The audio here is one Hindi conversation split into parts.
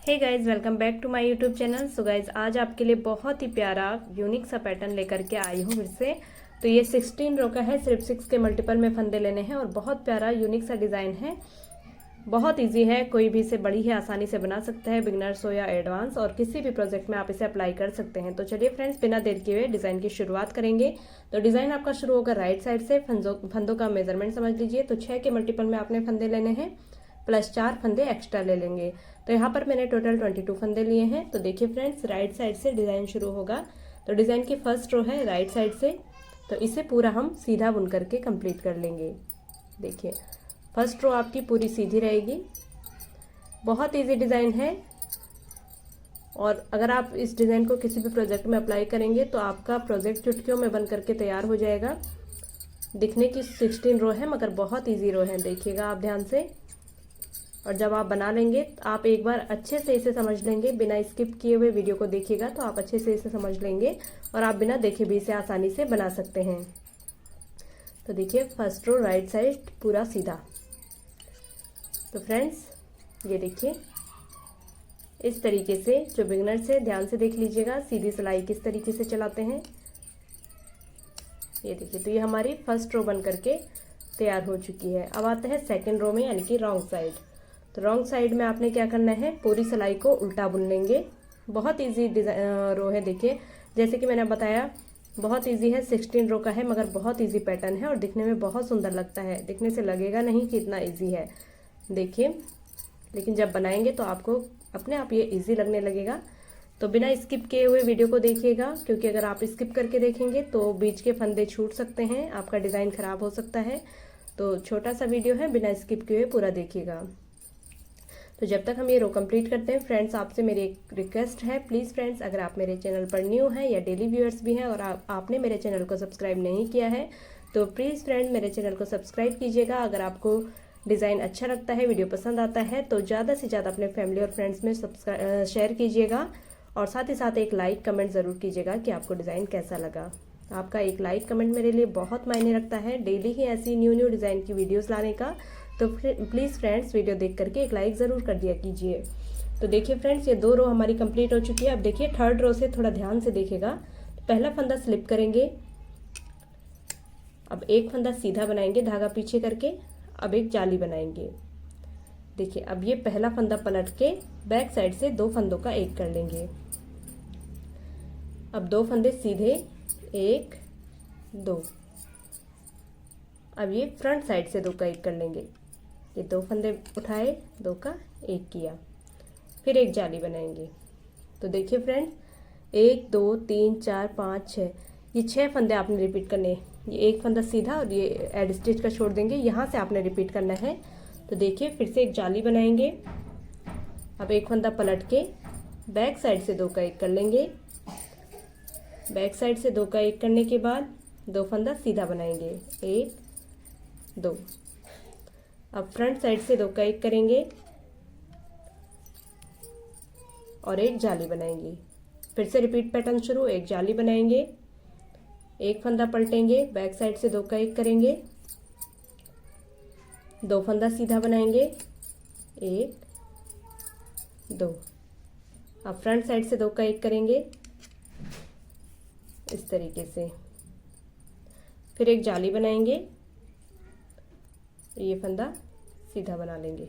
Hey guys, welcome back to my YouTube channel. So guys, आज आपके लिए बहुत ही प्यारा यूनिक सा पैटर्न लेकर के आई हूँ फिर से। तो ये 16 रो का है, सिर्फ 6 के मल्टीपल में फंदे लेने हैं और बहुत प्यारा यूनिक सा डिज़ाइन है। बहुत इजी है, कोई भी इसे बड़ी ही आसानी से बना सकता है, बिगनर्स हो या एडवांस, और किसी भी प्रोजेक्ट में आप इसे अप्लाई कर सकते हैं। तो चलिए फ्रेंड्स, बिना देर किए हुए डिज़ाइन की शुरुआत करेंगे। तो डिज़ाइन आपका शुरू होगा राइट साइड से। फंदों का मेजरमेंट समझ लीजिए। तो 6 के मल्टीपल में आपने फंदे लेने हैं, प्लस 4 फंदे एक्स्ट्रा ले लेंगे। तो यहाँ पर मैंने टोटल 22 फंदे लिए हैं। तो देखिए फ्रेंड्स, राइट साइड से डिज़ाइन शुरू होगा। तो डिज़ाइन की फर्स्ट रो है राइट साइड से, तो इसे पूरा हम सीधा बुन करके कंप्लीट कर लेंगे। देखिए, फर्स्ट रो आपकी पूरी सीधी रहेगी। बहुत इजी डिज़ाइन है, और अगर आप इस डिज़ाइन को किसी भी प्रोजेक्ट में अप्लाई करेंगे तो आपका प्रोजेक्ट चुटकियों में बन करके तैयार हो जाएगा। दिखने की 16 रो है, मगर बहुत इजी रो है, देखिएगा आप ध्यान से। और जब आप बना लेंगे तो आप एक बार अच्छे से इसे समझ लेंगे, बिना स्किप किए हुए वीडियो को देखिएगा तो आप अच्छे से इसे समझ लेंगे और आप बिना देखे भी इसे आसानी से बना सकते हैं। तो देखिए, फर्स्ट रो राइट साइड पूरा सीधा। तो फ्रेंड्स, ये देखिए इस तरीके से, जो बिगनर से ध्यान से देख लीजिएगा सीधी सिलाई किस तरीके से चलाते हैं। ये देखिए, तो ये हमारी फर्स्ट रो बन करके तैयार हो चुकी है। अब आते हैं सेकंड रो में, यानी कि रॉन्ग साइड। तो रॉन्ग साइड में आपने क्या करना है, पूरी सिलाई को उल्टा बुन लेंगे। बहुत इजी रो है। देखिए, जैसे कि मैंने बताया, बहुत इजी है, 16 रो का है, मगर बहुत इजी पैटर्न है और दिखने में बहुत सुंदर लगता है। दिखने से लगेगा नहीं कि इतना इजी है, देखिए, लेकिन जब बनाएंगे तो आपको अपने आप ये इजी लगने लगेगा। तो बिना स्किप किए हुए वीडियो को देखिएगा, क्योंकि अगर आप स्किप करके देखेंगे तो बीच के फंदे छूट सकते हैं, आपका डिज़ाइन खराब हो सकता है। तो छोटा सा वीडियो है, बिना स्किप किए हुए पूरा देखिएगा। तो जब तक हम ये रो कंप्लीट करते हैं फ्रेंड्स, आपसे मेरी एक रिक्वेस्ट है, प्लीज़ फ्रेंड्स, अगर आप मेरे चैनल पर न्यू हैं या डेली व्यूअर्स भी हैं और आपने मेरे चैनल को सब्सक्राइब नहीं किया है, तो प्लीज़ फ्रेंड मेरे चैनल को सब्सक्राइब कीजिएगा। अगर आपको डिज़ाइन अच्छा लगता है, वीडियो पसंद आता है, तो ज़्यादा से ज़्यादा अपने फैमिली और फ्रेंड्स में शेयर कीजिएगा, और साथ ही साथ एक लाइक कमेंट ज़रूर कीजिएगा कि आपको डिज़ाइन कैसा लगा। आपका एक लाइक कमेंट मेरे लिए बहुत मायने रखता है, डेली ही ऐसी न्यू डिज़ाइन की वीडियोस लाने का। तो प्लीज़ फ्रेंड्स, वीडियो देख करके एक लाइक ज़रूर कर दिया कीजिए। तो देखिए फ्रेंड्स, ये 2 रो हमारी कंप्लीट हो चुकी है। अब देखिए, थर्ड रो से थोड़ा ध्यान से देखेगा। तो पहला फंदा स्लिप करेंगे, अब एक फंदा सीधा बनाएंगे धागा पीछे करके, अब एक जाली बनाएंगे। देखिए, अब ये पहला फंदा पलट के बैक साइड से 2 फंदों का एक कर लेंगे। अब 2 फंदे सीधे, 1 2। अब ये फ्रंट साइड से 2 का एक कर लेंगे। ये 2 फंदे उठाए, 2 का एक किया, फिर एक जाली बनाएंगे। तो देखिए फ्रेंड्स, 1 2 3 4 5 6, ये 6 फंदे आपने रिपीट करने। ये एक फंदा सीधा और ये एड स्टिच का छोड़ देंगे, यहाँ से आपने रिपीट करना है। तो देखिए, फिर से एक जाली बनाएंगे। अब एक फंदा पलट के बैक साइड से 2 का एक कर लेंगे। बैक साइड से 2 का एक करने के बाद 2 फंदा सीधा बनाएंगे, 1 2। अब फ्रंट साइड से 2 का एक करेंगे और एक जाली बनाएंगे। फिर से रिपीट पैटर्न शुरू, एक जाली बनाएंगे, एक फंदा पलटेंगे, बैक साइड से 2 का एक करेंगे, 2 फंदा सीधा बनाएंगे, 1 2। अब फ्रंट साइड से 2 का एक करेंगे इस तरीके से, फिर एक जाली बनाएंगे, ये फंदा सीधा बना लेंगे,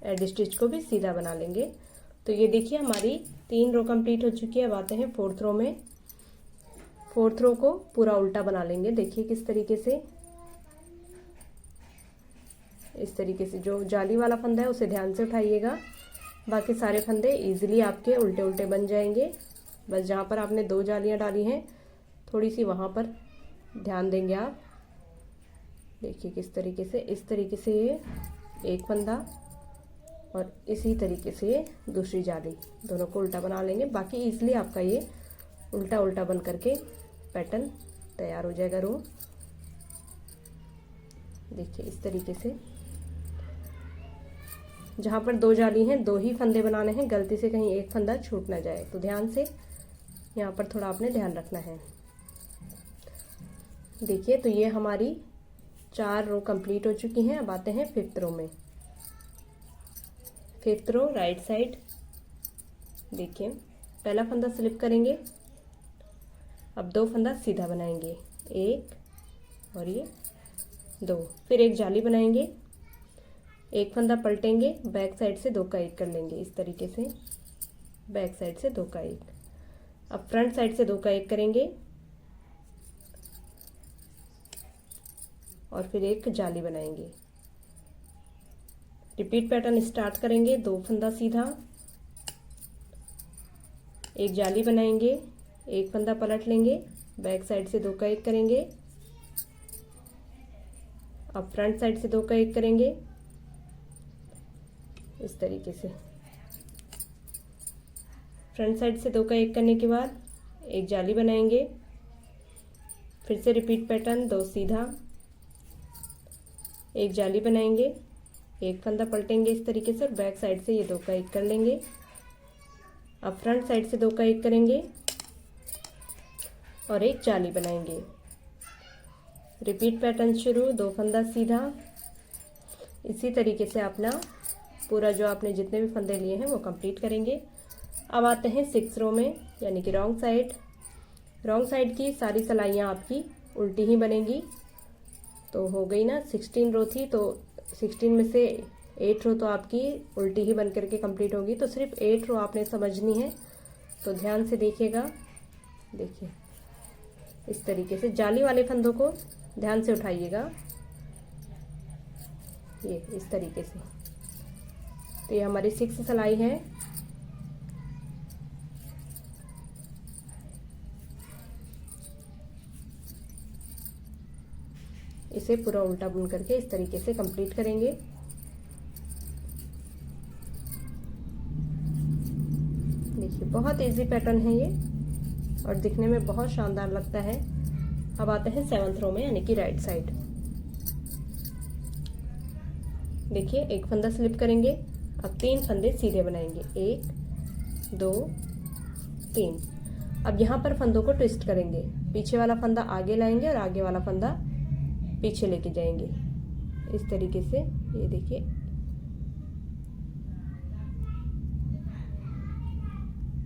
एड स्टिच को भी सीधा बना लेंगे। तो ये देखिए, हमारी 3 रो कंप्लीट हो चुकी है। अब आते हैं फोर्थ रो में। फोर्थ रो को पूरा उल्टा बना लेंगे। देखिए किस तरीके से, इस तरीके से। जो जाली वाला फंदा है उसे ध्यान से उठाइएगा, बाकी सारे फंदे इजीली आपके उल्टे उल्टे बन जाएंगे। बस जहाँ पर आपने 2 जालियाँ डाली हैं, थोड़ी सी वहाँ पर ध्यान देंगे आप। देखिए किस तरीके से, इस तरीके से ये एक फंदा और इसी तरीके से ये दूसरी जाली, दोनों को उल्टा बना लेंगे। बाकी इजीली आपका ये उल्टा उल्टा बन करके पैटर्न तैयार हो जाएगा रो। देखिए इस तरीके से, जहाँ पर 2 जाली हैं 2 ही फंदे बनाने हैं, गलती से कहीं एक फंदा छूट ना जाए, तो ध्यान से यहाँ पर थोड़ा आपने ध्यान रखना है। देखिए, तो ये हमारी 4 रो कंप्लीट हो चुकी हैं। अब आते हैं 5th रो में। 5th row right side. देखिए पहला फंदा स्लिप करेंगे, अब 2 फंदा सीधा बनाएंगे, 1 और ये 2, फिर एक जाली बनाएंगे, एक फंदा पलटेंगे, बैक साइड से 2 का 1 कर लेंगे, इस तरीके से बैक साइड से 2 का 1। अब फ्रंट साइड से 2 का 1 करेंगे और फिर एक जाली बनाएंगे। रिपीट पैटर्न स्टार्ट करेंगे, 2 फंदा सीधा, एक जाली बनाएंगे, एक फंदा पलट लेंगे, बैक साइड से 2 का 1 करेंगे, अब फ्रंट साइड से 2 का 1 करेंगे, इस तरीके से। फ्रंट साइड से 2 का 1 करने के बाद एक जाली बनाएंगे, फिर से रिपीट पैटर्न, 2 सीधा, एक जाली बनाएंगे, एक फंदा पलटेंगे इस तरीके से और बैक साइड से ये 2 का 1 कर लेंगे। अब फ्रंट साइड से 2 का 1 करेंगे और एक जाली बनाएंगे। रिपीट पैटर्न शुरू, 2 फंदा सीधा। इसी तरीके से अपना पूरा जो आपने जितने भी फंदे लिए हैं वो कंप्लीट करेंगे। अब आते हैं 6th रो में, यानी कि रॉन्ग साइड। रॉन्ग साइड की सारी सिलाइयाँ आपकी उल्टी ही बनेंगी। तो हो गई ना, 16 रो थी तो 16 में से 8 रो तो आपकी उल्टी ही बन करके कंप्लीट होगी। तो सिर्फ 8 रो आपने समझनी है, तो ध्यान से देखिएगा। देखिए इस तरीके से जाली वाले फंदों को ध्यान से उठाइएगा, ये इस तरीके से। तो ये हमारी 6 सिलाई है। इसे पूरा उल्टा बुन करके इस तरीके से कंप्लीट करेंगे। देखिए बहुत इजी पैटर्न है ये और दिखने में बहुत शानदार लगता है। अब आते हैं 7th रो में, यानी कि राइट साइड। देखिए एक फंदा स्लिप करेंगे, अब 3 फंदे सीधे बनाएंगे, 1 2 3। अब यहाँ पर फंदों को ट्विस्ट करेंगे, पीछे वाला फंदा आगे लाएंगे और आगे वाला फंदा पीछे लेके जाएंगे, इस तरीके से। ये देखिए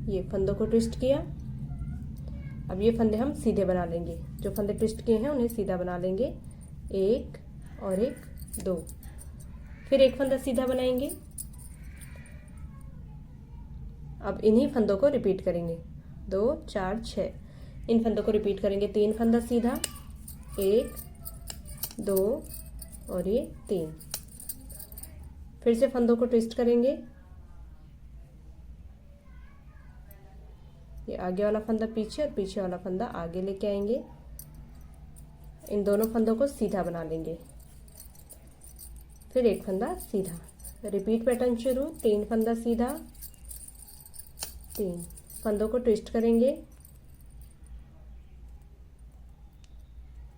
ये फंदों को ट्विस्ट किया। अब ये फंदे हम सीधे बना लेंगे, जो फंदे ट्विस्ट किए हैं उन्हें सीधा बना लेंगे, 1 और 1 2। फिर एक फंदा सीधा बनाएंगे। अब इन्हीं फंदों को रिपीट करेंगे, 2 4 6। इन फंदों को रिपीट करेंगे, 3 फंदा सीधा, 1 2 और ये 3। फिर से फंदों को ट्विस्ट करेंगे, ये आगे वाला फंदा पीछे और पीछे वाला फंदा आगे लेके आएंगे। इन दोनों फंदों को सीधा बना लेंगे, फिर एक फंदा सीधा। रिपीट पैटर्न शुरू, 3 फंदा सीधा, 3 फंदों को ट्विस्ट करेंगे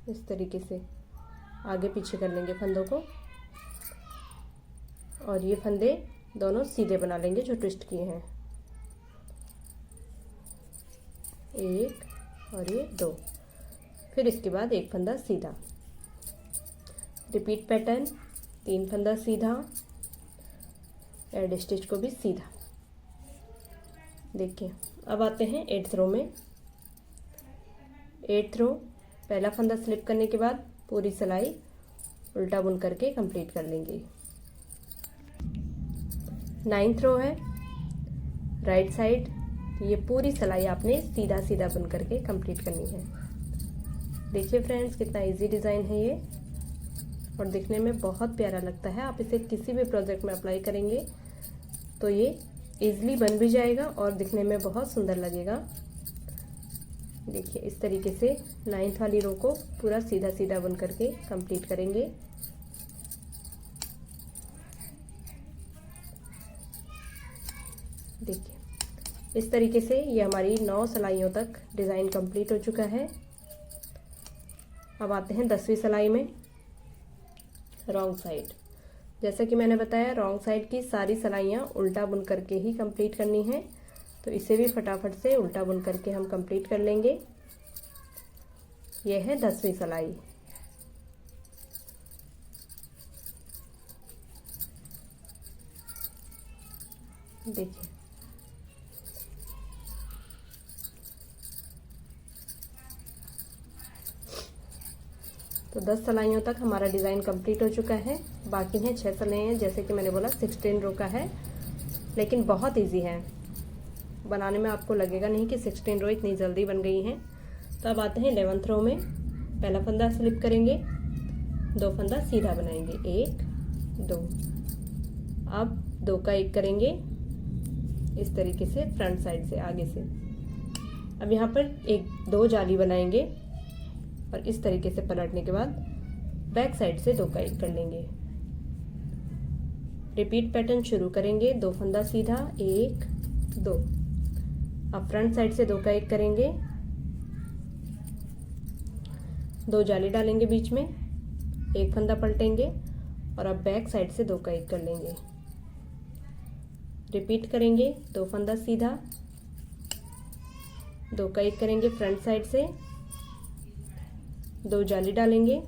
इस तरीके से, आगे पीछे कर लेंगे फंदों को और ये फंदे दोनों सीधे बना लेंगे जो ट्विस्ट किए हैं, 1 और ये 2। फिर इसके बाद एक फंदा सीधा। रिपीट पैटर्न, 3 फंदा सीधा, एड स्टिच को भी सीधा। देखिए अब आते हैं 8th रो में। 8th रो, पहला फंदा स्लिप करने के बाद पूरी सिलाई उल्टा बुन करके कंप्लीट कर लेंगे। 9th रो है, राइट साइड। ये पूरी सिलाई आपने सीधा सीधा बुन करके कंप्लीट करनी है। देखिए फ्रेंड्स कितना इजी डिज़ाइन है ये और दिखने में बहुत प्यारा लगता है। आप इसे किसी भी प्रोजेक्ट में अप्लाई करेंगे तो ये इजीली बन भी जाएगा और दिखने में बहुत सुंदर लगेगा। देखिए इस तरीके से 9th वाली रो को पूरा सीधा सीधा बुन करके कंप्लीट करेंगे। देखिए इस तरीके से ये हमारी 9 सिलाइयों तक डिज़ाइन कंप्लीट हो चुका है। अब आते हैं 10वीं सिलाई में, रॉन्ग साइड। जैसा कि मैंने बताया रॉन्ग साइड की सारी सिलाइयाँ उल्टा बुन करके ही कंप्लीट करनी है, तो इसे भी फटाफट से उल्टा बुन करके हम कंप्लीट कर लेंगे। यह है 10वीं सिलाई। देखिए तो 10 सिलाइयों तक हमारा डिज़ाइन कंप्लीट हो चुका है। बाकी हैं 6 सिलाइयाँ, जैसे कि मैंने बोला 16 रो का है, लेकिन बहुत इजी है बनाने में। आपको लगेगा नहीं कि 16 रो इतनी जल्दी बन गई हैं। तो अब आते हैं 11th रो में। पहला फंदा स्लिप करेंगे, 2 फंदा सीधा बनाएंगे, 1 2। अब 2 का 1 करेंगे इस तरीके से फ्रंट साइड से आगे से। अब यहाँ पर 2 जाली बनाएंगे और इस तरीके से पलटने के बाद बैक साइड से 2 का 1 कर लेंगे। रिपीट पैटर्न शुरू करेंगे, 2 फंदा सीधा, 1 2। अब फ्रंट साइड से 2 का 1 करेंगे, 2 जाली डालेंगे बीच में, 1 फंदा पलटेंगे और अब बैक साइड से 2 का 1 कर लेंगे। रिपीट करेंगे, 2 फंदा सीधा, 2 का 1 करेंगे फ्रंट साइड से, 2 जाली डालेंगे,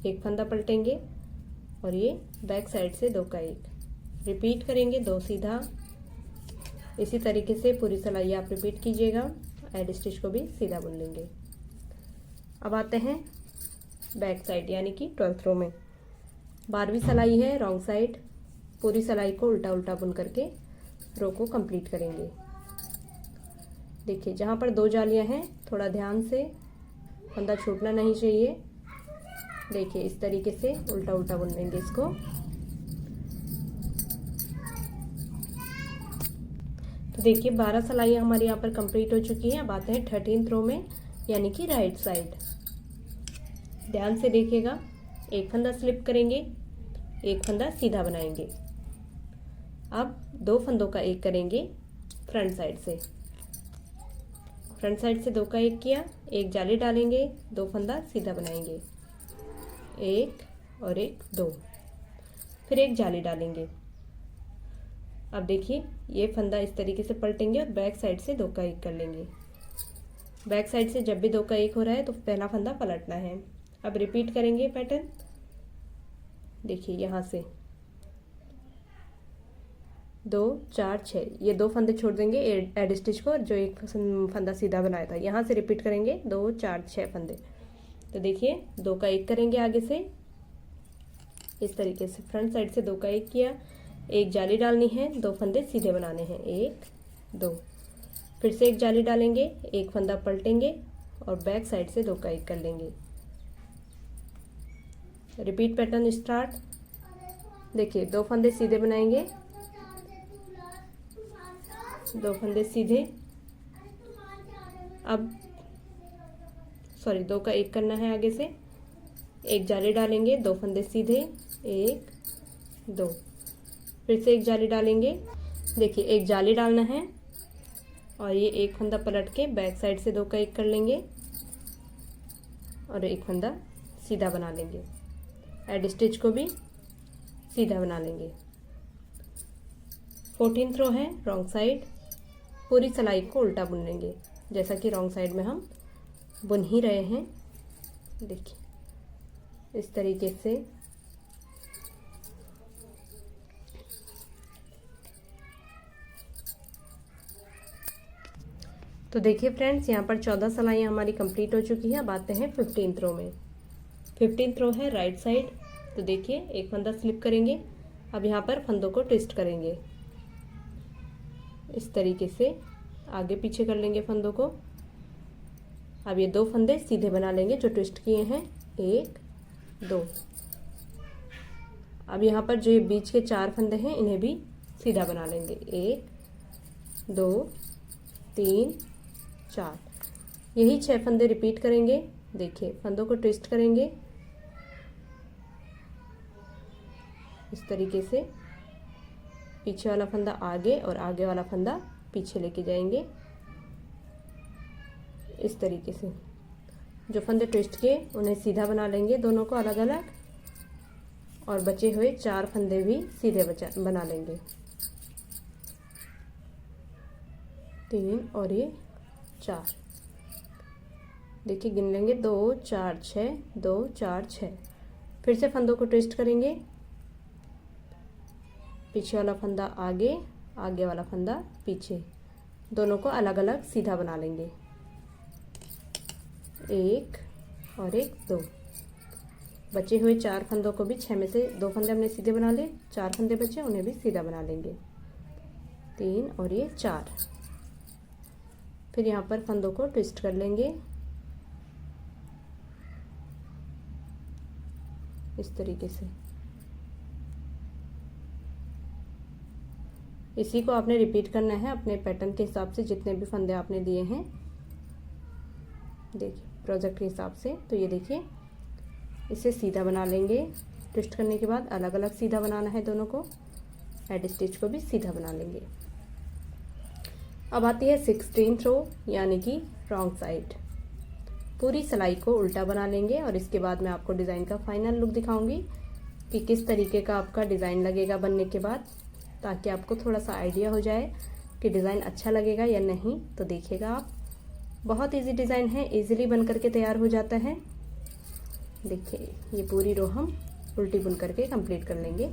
1 फंदा पलटेंगे और ये बैक साइड से 2 का 1। रिपीट करेंगे, 2 सीधा। इसी तरीके से पूरी सिलाई आप रिपीट कीजिएगा। एड स्टिच को भी सीधा बुन लेंगे। अब आते हैं बैक साइड यानी कि 12th रो में। 12वीं सिलाई है रॉन्ग साइड। पूरी सिलाई को उल्टा उल्टा बुन करके रो को कंप्लीट करेंगे। देखिए जहाँ पर 2 जालियाँ हैं थोड़ा ध्यान से, फंदा छूटना नहीं चाहिए। देखिए इस तरीके से उल्टा उल्टा बुन लेंगे इसको। तो देखिए 12 सिलाइयाँ हमारी यहाँ पर कंप्लीट हो चुकी हैं। अब आते हैं 13th रो में यानी कि राइट साइड। ध्यान से देखिएगा, 1 फंदा स्लिप करेंगे, 1 फंदा सीधा बनाएंगे। अब 2 फंदों का 1 करेंगे फ्रंट साइड से। फ्रंट साइड से 2 का 1 किया, 1 जाली डालेंगे, 2 फंदा सीधा बनाएंगे, 1 और 1 2। फिर 1 जाली डालेंगे। अब देखिए ये फंदा इस तरीके से पलटेंगे और बैक साइड से 2 का 1 कर लेंगे। बैक साइड से जब भी 2 का 1 हो रहा है तो पहला फंदा पलटना है। अब रिपीट करेंगे पैटर्न। देखिए यहाँ से 2 4 6, ये 2 फंदे छोड़ देंगे एड स्टिच को, जो 1 फंदा सीधा बनाया था। यहाँ से रिपीट करेंगे 2 4 6 फंदे। तो देखिए 2 का 1 करेंगे आगे से इस तरीके से। फ्रंट साइड से 2 का 1 किया, 1 जाली डालनी है, 2 फंदे सीधे बनाने हैं, 1 2। फिर से 1 जाली डालेंगे, 1 फंदा पलटेंगे और बैक साइड से 2 का 1 कर लेंगे। Repeat pattern start. देखिए 2 फंदे सीधे बनाएंगे, 2 फंदे सीधे। अब 2 का 1 करना है आगे से, 1 जाली डालेंगे, 2 फंदे सीधे, 1 2। फिर से 1 जाली डालेंगे। देखिए 1 जाली डालना है और ये 1 फंदा पलट के बैक साइड से 2 का 1 कर लेंगे और 1 फंदा सीधा बना लेंगे। एड स्टिच को भी सीधा बना लेंगे। 14th रो है रॉन्ग साइड। पूरी सिलाई को उल्टा बुन लेंगे जैसा कि रॉन्ग साइड में हम बुन ही रहे हैं। देखिए इस तरीके से। तो देखिए फ्रेंड्स यहाँ पर 14 सिलाइयाँ हमारी कंप्लीट हो चुकी हैं। अब आते हैं 15th रो में। 15th रो है राइट साइड। तो देखिए 1 फंदा स्लिप करेंगे। अब यहाँ पर फंदों को ट्विस्ट करेंगे इस तरीके से, आगे पीछे कर लेंगे फंदों को। अब ये 2 फंदे सीधे बना लेंगे जो ट्विस्ट किए हैं, 1 2। अब यहाँ पर जो ये बीच के 4 फंदे हैं इन्हें भी सीधा बना लेंगे, 1 2 3 4। यही 6 फंदे रिपीट करेंगे। देखिए फंदों को ट्विस्ट करेंगे इस तरीके से। पीछे वाला फंदा आगे और आगे वाला फंदा पीछे लेके जाएंगे इस तरीके से। जो फंदे ट्विस्ट किए उन्हें सीधा बना लेंगे दोनों को अलग अलग, और बचे हुए 4 फंदे भी सीधे बना लेंगे, 3 और ये 4। देखिए गिन लेंगे 2 4 6 2 4 6। फिर से फंदों को ट्विस्ट करेंगे, पीछे वाला फंदा आगे, आगे वाला फंदा पीछे, दोनों को अलग अलग सीधा बना लेंगे। एक और एक, दो। बचे हुए 4 फंदों को भी 6 में से 2 फंदे हमने सीधे बना लिए, 4 फंदे बचे उन्हें भी सीधा बना लेंगे। 3 और ये 4। फिर यहाँ पर फंदों को ट्विस्ट कर लेंगे इस तरीके से। इसी को आपने रिपीट करना है अपने पैटर्न के हिसाब से, जितने भी फंदे आपने दिए हैं देखिए प्रोजेक्ट के हिसाब से। तो ये देखिए इसे सीधा बना लेंगे। ट्विस्ट करने के बाद अलग अलग सीधा बनाना है दोनों को। हेड स्टिच को भी सीधा बना लेंगे। अब आती है 16th रो यानी कि रॉन्ग साइड। पूरी सिलाई को उल्टा बना लेंगे और इसके बाद मैं आपको डिज़ाइन का फाइनल लुक दिखाऊंगी कि किस तरीके का आपका डिज़ाइन लगेगा बनने के बाद, ताकि आपको थोड़ा सा आइडिया हो जाए कि डिज़ाइन अच्छा लगेगा या नहीं। तो देखिएगा आप, बहुत इजी डिज़ाइन है, इजीली बन करके तैयार हो जाता है। देखिए ये पूरी रो हम उल्टी बुन करके कंप्लीट कर लेंगे।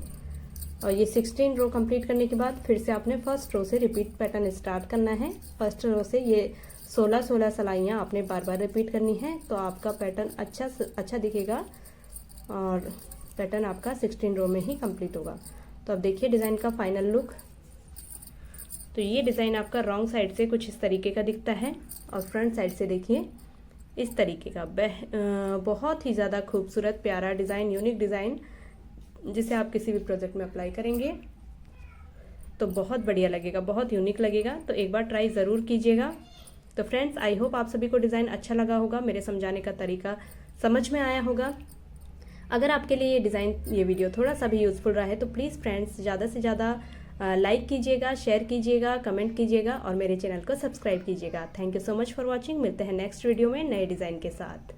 और ये 16 रो कंप्लीट करने के बाद फिर से आपने फर्स्ट रो से रिपीट पैटर्न स्टार्ट करना है। फर्स्ट रो से ये 16 सिलाइयाँ आपने बार बार रिपीट करनी है, तो आपका पैटर्न अच्छा दिखेगा और पैटर्न आपका 16 रो में ही कंप्लीट होगा। तो अब देखिए डिज़ाइन का फाइनल लुक। तो ये डिज़ाइन आपका रॉन्ग साइड से कुछ इस तरीके का दिखता है और फ्रंट साइड से देखिए इस तरीके का। बहुत ही ज़्यादा खूबसूरत प्यारा डिज़ाइन, यूनिक डिज़ाइन, जिसे आप किसी भी प्रोजेक्ट में अप्लाई करेंगे तो बहुत बढ़िया लगेगा, बहुत यूनिक लगेगा। तो एक बार ट्राई ज़रूर कीजिएगा। तो फ्रेंड्स, आई होप आप सभी को डिज़ाइन अच्छा लगा होगा, मेरे समझाने का तरीका समझ में आया होगा। अगर आपके लिए ये वीडियो थोड़ा सा भी यूज़फुल रहा है तो प्लीज़ फ्रेंड्स ज़्यादा से ज़्यादा लाइक कीजिएगा, शेयर कीजिएगा, कमेंट कीजिएगा और मेरे चैनल को सब्सक्राइब कीजिएगा। Thank you so much for watching. मिलते हैं नेक्स्ट वीडियो में नए डिज़ाइन के साथ।